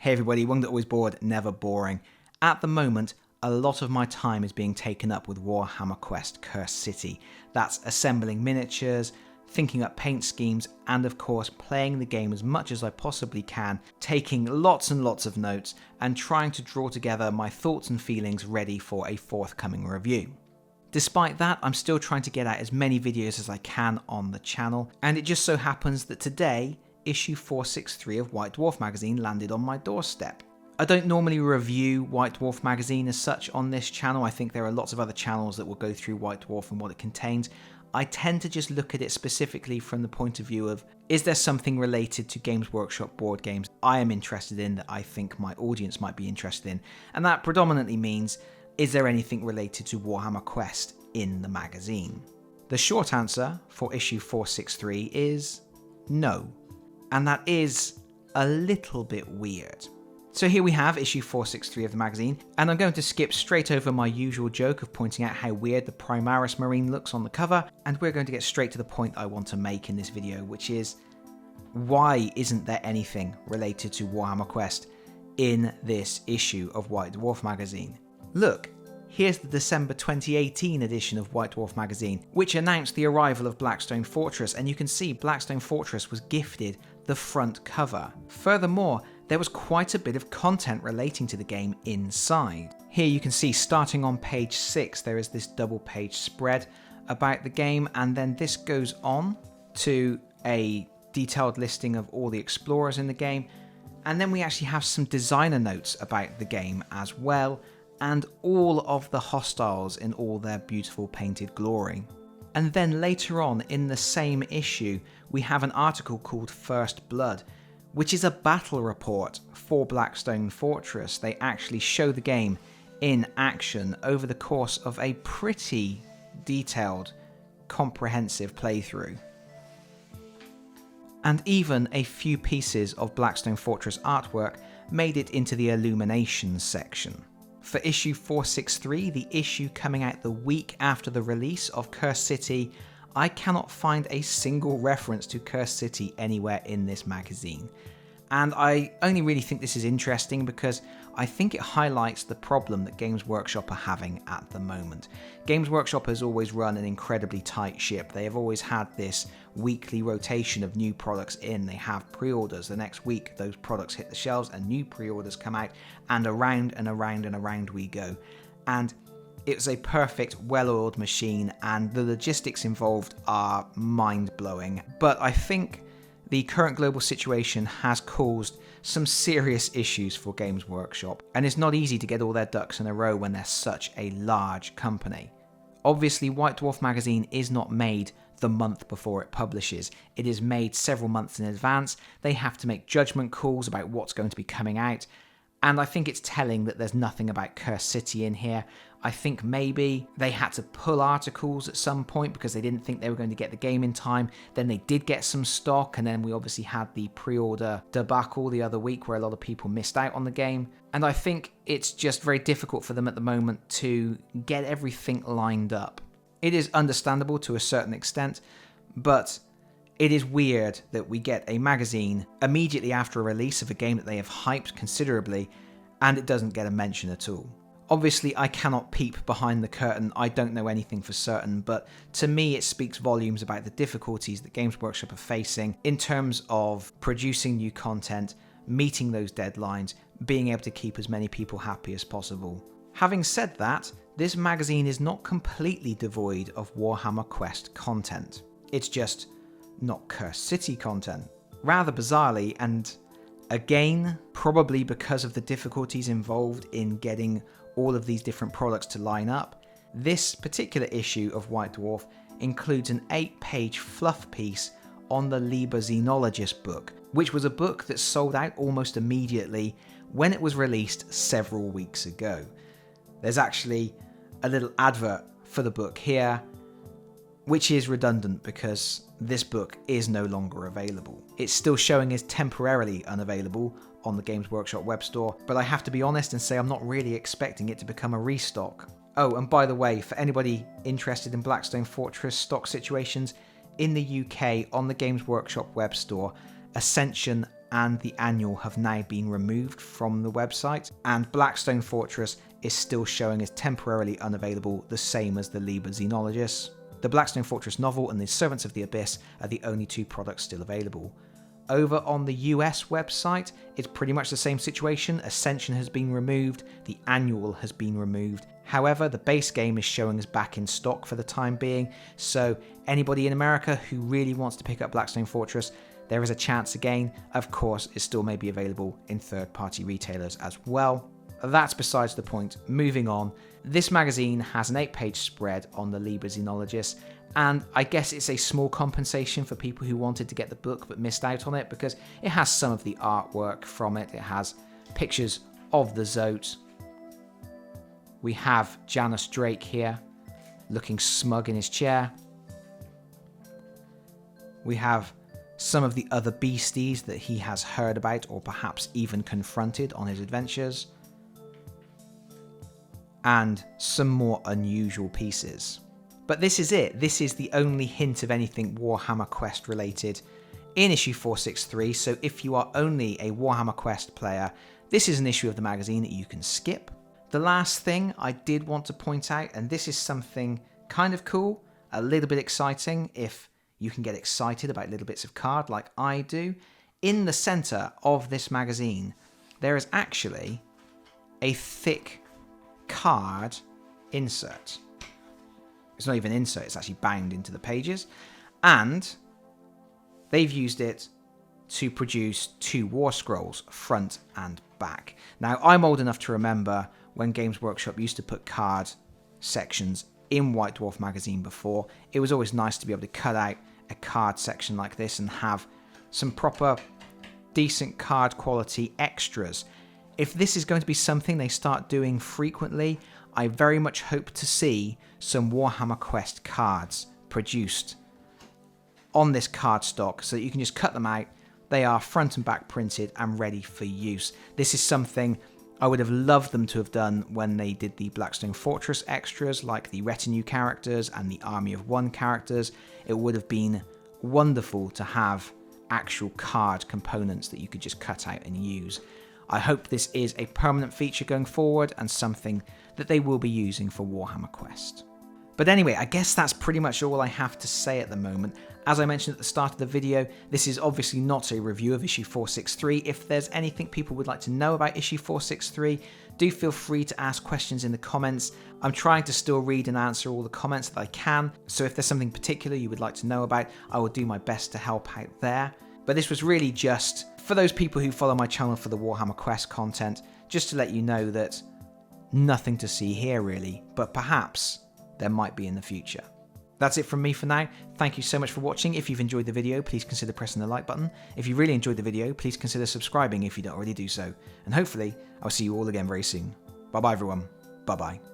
Hey everybody, one that always bored, never boring. At the moment, a lot of my time is being taken up with Warhammer Quest Cursed City. That's assembling miniatures, thinking up paint schemes, and of course playing the game as much as I possibly can, taking lots and lots of notes, and trying to draw together my thoughts and feelings ready for a forthcoming review. Despite that, I'm still trying to get out as many videos as I can on the channel, and it just so happens that today, issue 463 of White Dwarf magazine landed on my doorstep. I don't normally review White Dwarf magazine as such on this channel. I think there are lots of other channels that will go through White Dwarf and what it contains. I tend to just look at it specifically from the point of view of, is there something related to Games Workshop board games I am interested in that I think my audience might be interested in? And that predominantly means, is there anything related to Warhammer Quest in the magazine? The short answer for issue 463 is no. And that is a little bit weird. So here we have issue 463 of the magazine, and I'm going to skip straight over my usual joke of pointing out how weird the Primaris Marine looks on the cover, and we're going to get straight to the point I want to make in this video, which is, why isn't there anything related to Warhammer Quest in this issue of White Dwarf magazine? Look, here's the December 2018 edition of White Dwarf magazine, which announced the arrival of Blackstone Fortress, and you can see Blackstone Fortress was gifted the front cover. Furthermore, there was quite a bit of content relating to the game inside. Here you can see, starting on page 6, there is this double page spread about the game, and then this goes on to a detailed listing of all the explorers in the game, and then we actually have some designer notes about the game as well, and all of the hostiles in all their beautiful painted glory. And then later on in the same issue, we have an article called First Blood, which is a battle report for Blackstone Fortress. They actually show the game in action over the course of a pretty detailed, comprehensive playthrough. And even a few pieces of Blackstone Fortress artwork made it into the Illuminations section. For issue 463, the issue coming out the week after the release of Cursed City, I cannot find a single reference to Cursed City anywhere in this magazine. And I only really think this is interesting because I think it highlights the problem that Games Workshop are having at the moment. Games Workshop has always run an incredibly tight ship. They have always had this weekly rotation of new products in. They have pre-orders. The next week, those products hit the shelves and new pre-orders come out, and around and around and around we go. And it's a perfect, well-oiled machine, and the logistics involved are mind-blowing. But I think the current global situation has caused some serious issues for Games Workshop, and it's not easy to get all their ducks in a row when they're such a large company. Obviously, White Dwarf magazine is not made the month before it publishes. It is made several months in advance. They have to make judgment calls about what's going to be coming out, and I think it's telling that there's nothing about Cursed City in here. I think maybe they had to pull articles at some point because they didn't think they were going to get the game in time. Then they did get some stock, and then we obviously had the pre-order debacle the other week where a lot of people missed out on the game. And I think it's just very difficult for them at the moment to get everything lined up. It is understandable to a certain extent, but it is weird that we get a magazine immediately after a release of a game that they have hyped considerably, and it doesn't get a mention at all. Obviously, I cannot peep behind the curtain. I don't know anything for certain, but to me it speaks volumes about the difficulties that Games Workshop are facing in terms of producing new content, meeting those deadlines, being able to keep as many people happy as possible. Having said that, this magazine is not completely devoid of Warhammer Quest content. It's just not Cursed City content. Rather bizarrely, and again, probably because of the difficulties involved in getting all of these different products to line up, this particular issue of White Dwarf includes an 8-page fluff piece on the Liber Xenologist book, which was a book that sold out almost immediately when it was released several weeks ago. There's actually a little advert for the book here, which is redundant because this book is no longer available. It's still showing as temporarily unavailable on the Games Workshop web store, but I have to be honest and say I'm not really expecting it to become a restock. Oh, and by the way, for anybody interested in Blackstone Fortress stock situations, in the UK on the Games Workshop web store, Ascension and the annual have now been removed from the website, and Blackstone Fortress is still showing as temporarily unavailable, the same as the Liber Xenologus. The Blackstone Fortress novel and the Servants of the Abyss are the only two products still available. Over on the US website, it's pretty much the same situation. Ascension has been removed, the annual has been removed. However, the base game is showing as back in stock for the time being, so anybody in America who really wants to pick up Blackstone Fortress, there is a chance again. Of course, it still may be available in third-party retailers as well. That's besides the point. Moving on, this magazine has an 8-page spread on the Liber Xenologus, and I guess it's a small compensation for people who wanted to get the book but missed out on it, because it has some of the artwork from it. It has pictures of the Zote. We have Janus Drake here, looking smug in his chair. We have some of the other beasties that he has heard about or perhaps even confronted on his adventures. And some more unusual pieces. But this is it. This is the only hint of anything Warhammer Quest related in issue 463. So if you are only a Warhammer Quest player, this is an issue of the magazine that you can skip. The last thing I did want to point out, and this is something kind of cool, a little bit exciting if you can get excited about little bits of card like I do. In the center of this magazine, there is actually a thick card insert. It's not even an insert, it's actually bound into the pages, and they've used it to produce 2 war scrolls, front and back. Now, I'm old enough to remember when Games Workshop used to put card sections in White Dwarf magazine before. It was always nice to be able to cut out a card section like this and have some proper decent card quality extras. If this is going to be something they start doing frequently, I very much hope to see some Warhammer Quest cards produced on this card stock so that you can just cut them out. They are front and back printed and ready for use. This is something I would have loved them to have done when they did the Blackstone Fortress extras, like the retinue characters and the Army of One characters. It would have been wonderful to have actual card components that you could just cut out and use. I hope this is a permanent feature going forward and something that they will be using for Warhammer Quest. But anyway, I guess that's pretty much all I have to say at the moment. As I mentioned at the start of the video, this is obviously not a review of issue 463. If there's anything people would like to know about issue 463, do feel free to ask questions in the comments. I'm trying to still read and answer all the comments that I can, so if there's something particular you would like to know about, I will do my best to help out there. But this was really just for those people who follow my channel for the Warhammer Quest content, just to let you know that nothing to see here really, but perhaps there might be in the future. That's it from me for now. Thank you so much for watching. If you've enjoyed the video, please consider pressing the like button. If you really enjoyed the video, please consider subscribing if you don't already do so. And hopefully, I'll see you all again very soon. Bye bye everyone. Bye bye.